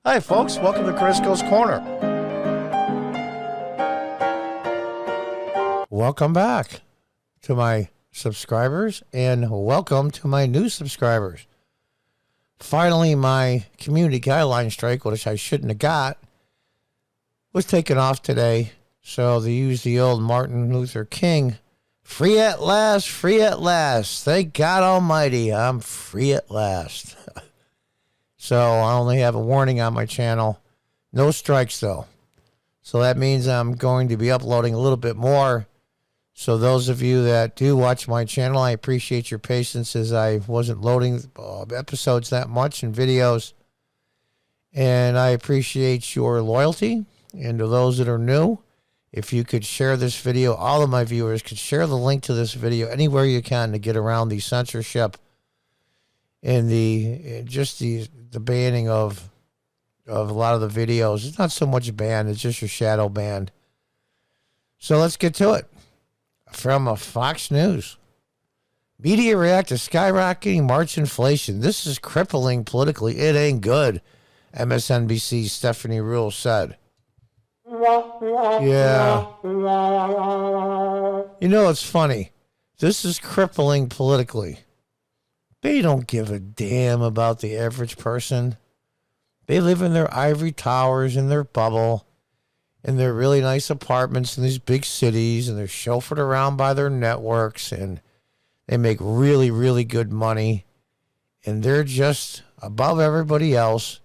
Hi, folks. Welcome to Crisco's Corner. Welcome back to my subscribers, and welcome to my new subscribers. Finally, my community guideline strike, which I shouldn't have got, was taken off today. So they used the old Martin Luther King, free at last, free at last. Thank God Almighty, I'm free at last. So I only have a warning on my channel. No strikes, though. So that means I'm going to be uploading a little bit more. So those of you that do watch my channel, I appreciate your patience as I wasn't loading episodes that much and videos. And I appreciate your loyalty. And to those that are new, if you could share this video, all of my viewers could share the link to this video anywhere you can to get around the censorship and the banning of a lot of the videos. It's not so much banned, it's just your shadow banned. So let's get to it. From Fox News. Media react to skyrocketing March inflation. This is crippling politically. It ain't good, MSNBC's Stephanie Ruhle said. Yeah. You know, it's funny. This is crippling politically. They don't give a damn about the average person. They live in their ivory towers, in their bubble, in their really nice apartments in these big cities, and they're chauffeured around by their networks, and they make really, really good money, and they're just above everybody else,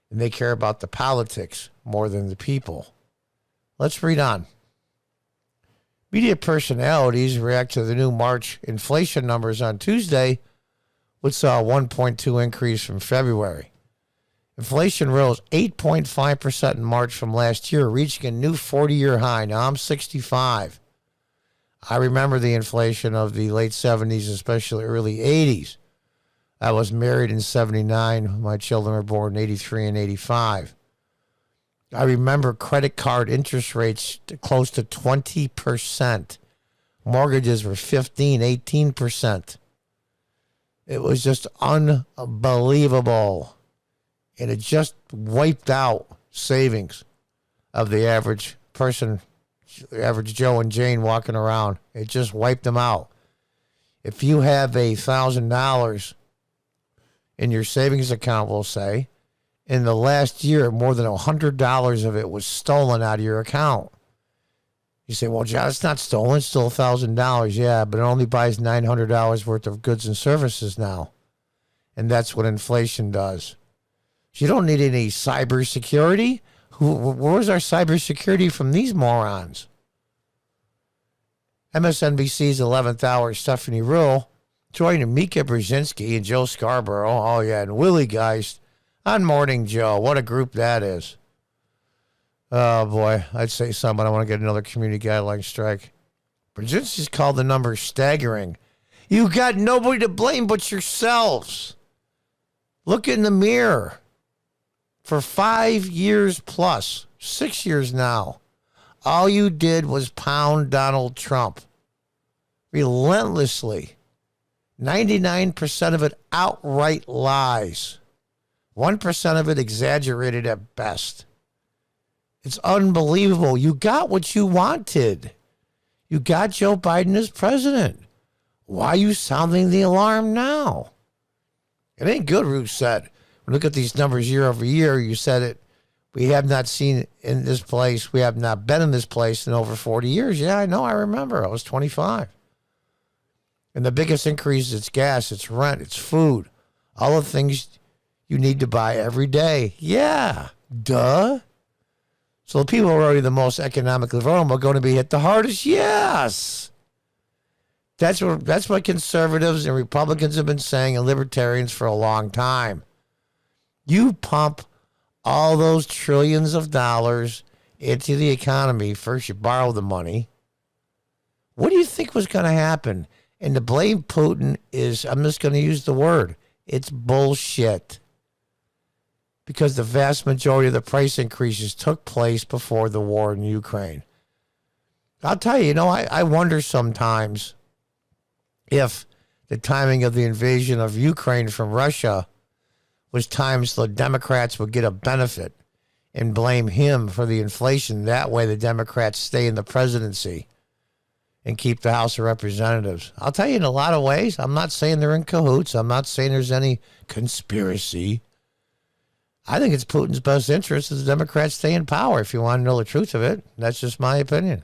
and they care about the politics more than the people. Let's read on. Media personalities react to the new March inflation numbers on Tuesday, which saw a 1.2 increase from February. Inflation rose 8.5% in March from last year, reaching a new 40-year high. Now, I'm 65. I remember the inflation of the late 70s, especially early 80s. I was married in 79. My children were born in 83 and 85. I remember credit card interest rates close to 20%. Mortgages were 15, 18%. It was just unbelievable. And it just wiped out savings of the average person, the average Joe and Jane walking around. It just wiped them out. If you have $1,000 in your savings account, we'll say, in the last year, more than $100 of it was stolen out of your account. You say, well, John, it's not stolen. It's still $1,000. Yeah, but it only buys $900 worth of goods and services now. And that's what inflation does. You don't need any cybersecurity. Where's our cybersecurity from these morons? MSNBC's 11th hour, Stephanie Ruhle, joined Mika Brzezinski and Joe Scarborough. Oh, yeah, and Willie Geist on Morning Joe. What a group that is. Oh, boy, I'd say something. I want to get another community guideline strike. Brzezinski's called the numbers staggering. You got nobody to blame but yourselves. Look in the mirror. For 5 years plus, 6 years now, all you did was pound Donald Trump. Relentlessly. 99% of it outright lies. 1% of it exaggerated at best. It's unbelievable. You got what you wanted. You got Joe Biden as president. Why are you sounding the alarm now? It ain't good, Ruth said. Look at these numbers year over year. You said it. We have not seen in this place. We have not been in this place in over 40 years. Yeah, I know. I remember. I was 25. And the biggest increase is gas, it's rent, it's food. All the things you need to buy every day. Yeah, duh. So the people who are already the most economically vulnerable are going to be hit the hardest? Yes. That's what conservatives and Republicans have been saying and libertarians for a long time. You pump all those trillions of dollars into the economy. First, you borrow the money. What do you think was going to happen? And to blame Putin is, I'm just going to use the word, it's bullshit. Because the vast majority of the price increases took place before the war in Ukraine. I'll tell you, I wonder sometimes if the timing of the invasion of Ukraine from Russia was times the Democrats would get a benefit and blame him for the inflation. That way the Democrats stay in the presidency and keep the House of Representatives. I'll tell you, in a lot of ways, I'm not saying they're in cahoots. I'm not saying there's any conspiracy. I think it's Putin's best interest that the Democrats stay in power, if you want to know the truth of it. That's just my opinion.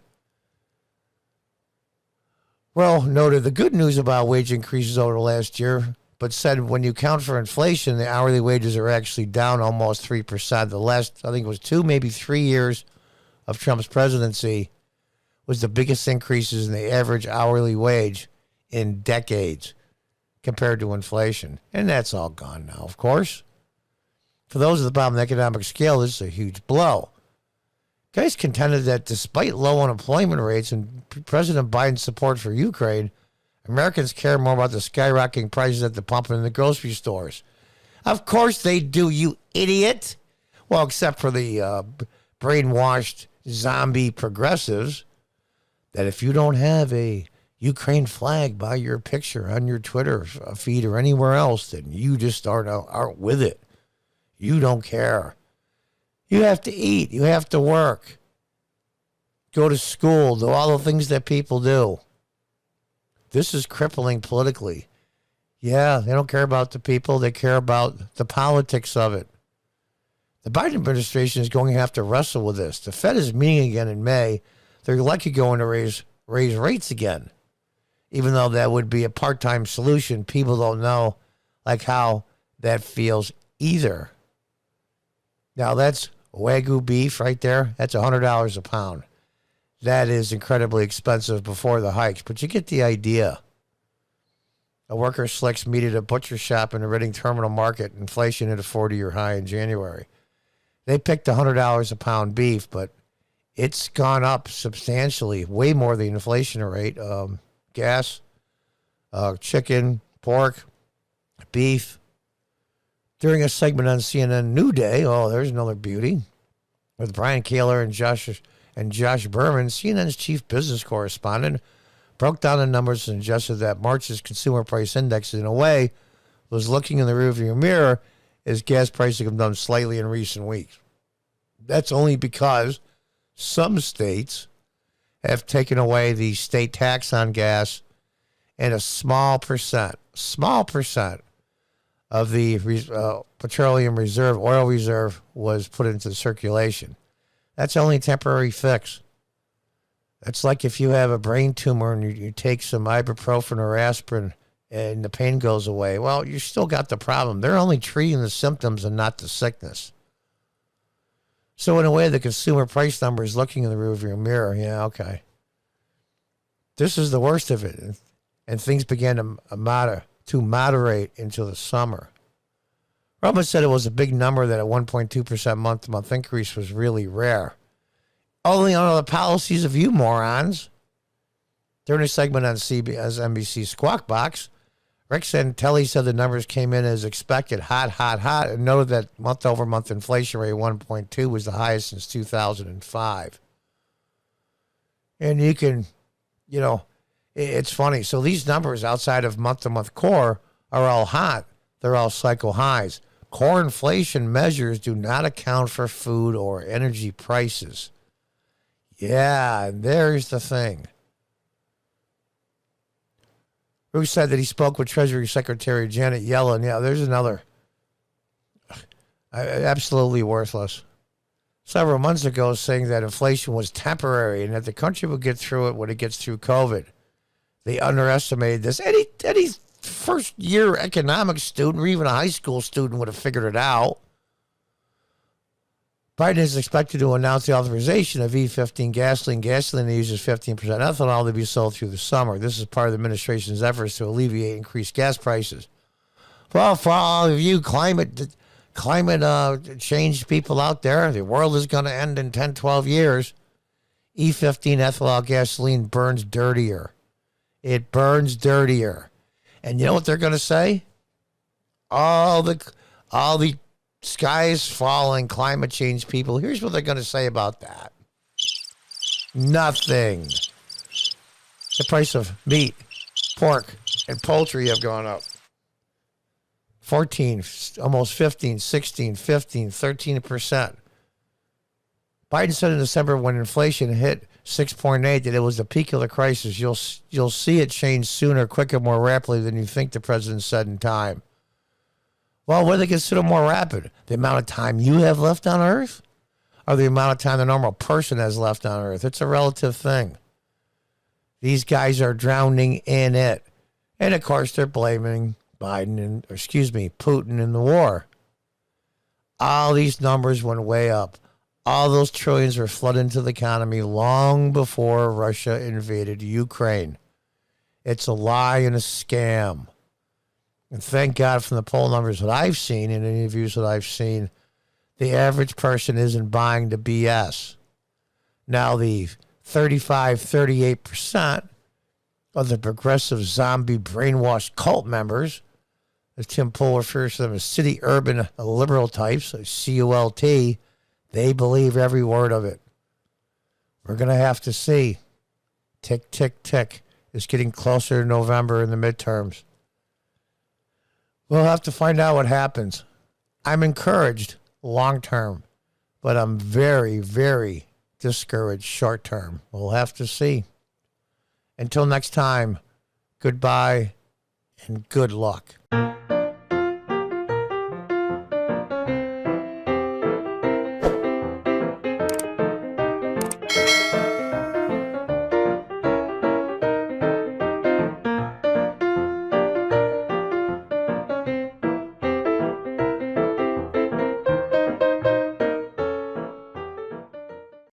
Well, noted the good news about wage increases over the last year, but said when you count for inflation, the hourly wages are actually down almost 3%. The last, I think it was 2, maybe 3 years of Trump's presidency was the biggest increases in the average hourly wage in decades compared to inflation. And that's all gone now, of course. For those at the bottom of the economic scale, this is a huge blow. Guys contended that despite low unemployment rates and President Biden's support for Ukraine, Americans care more about the skyrocketing prices at the pump and in the grocery stores. Of course they do, you idiot. Well, except for the brainwashed zombie progressives, that if you don't have a Ukraine flag by your picture on your Twitter feed or anywhere else, then you just aren't with it. You don't care. You have to eat. You have to work. Go to school. Do all the things that people do. This is crippling politically. Yeah, they don't care about the people. They care about the politics of it. The Biden administration is going to have to wrestle with this. The Fed is meeting again in May. They're likely going to raise rates again. Even though that would be a part-time solution, people don't know like how that feels either. Now, that's Wagyu beef right there. That's $100 a pound. That is incredibly expensive before the hikes, but you get the idea. A worker selects meat at a butcher shop in the Reading Terminal Market. Inflation hit a 40-year high in January. They picked $100 a pound beef, but it's gone up substantially, way more than the inflation rate. Gas, chicken, pork, beef. During a segment on CNN New Day, oh, there's another beauty, with Brian Kaler and Josh Berman, CNN's chief business correspondent, broke down the numbers and suggested that March's consumer price index, in a way, was looking in the rearview mirror as gas prices have done slightly in recent weeks. That's only because some states have taken away the state tax on gas, and a small percent of the petroleum reserve, oil reserve, was put into circulation. That's only a temporary fix. That's like if you have a brain tumor and you take some ibuprofen or aspirin and the pain goes away. Well, you still got the problem. They're only treating the symptoms and not the sickness. So in a way, the consumer price number is looking in the rearview mirror. Yeah, okay. This is the worst of it. And things began to moderate into the summer. Roman said it was a big number, that a 1.2% month-to-month increase was really rare. Only on the policies of you morons. During a segment on NBC Squawk Box, Rick Santelli said the numbers came in as expected, hot, and noted that month-over-month inflation rate 1.2 was the highest since 2005. And you can, it's funny. So these numbers outside of month-to-month core are all hot. They're all cycle highs. Core inflation measures do not account for food or energy prices. Yeah, and there's the thing. Bruce said that he spoke with Treasury Secretary Janet Yellen. Yeah, there's another. Absolutely worthless. Several months ago, saying that inflation was temporary and that the country would get through it when it gets through COVID. They underestimated this. Any first-year economics student or even a high school student would have figured it out. Biden is expected to announce the authorization of E15 gasoline. Gasoline that uses 15% ethanol to be sold through the summer. This is part of the administration's efforts to alleviate increased gas prices. Well, for all of you climate change people out there, the world is going to end in 10, 12 years. E15 ethanol gasoline burns dirtier. It burns dirtier. And you know what they're going to say? All the sky is falling, climate change people. Here's what they're going to say about that. Nothing. The price of meat, pork, and poultry have gone up. 14, almost 15, 16, 15, 13%. Biden said in December when inflation hit 6.8 that it was the peak of the crisis. You'll see it change sooner, quicker, more rapidly than you think, the president said in time. Well, what do they consider more rapid? The amount of time you have left on Earth or the amount of time the normal person has left on Earth? It's a relative thing. These guys are drowning in it. And, of course, they're blaming Putin in the war. All these numbers went way up. All those trillions were flooded into the economy long before Russia invaded Ukraine. It's a lie and a scam. And thank God from the poll numbers that I've seen and interviews that I've seen, the average person isn't buying the BS. Now, the 38% of the progressive zombie brainwashed cult members, as Tim Pool refers to them as city urban liberal types, CULT, they believe every word of it. We're going to have to see. Tick, tick, tick. It's getting closer to November in the midterms. We'll have to find out what happens. I'm encouraged long term, but I'm very, very discouraged short term. We'll have to see. Until next time, goodbye and good luck.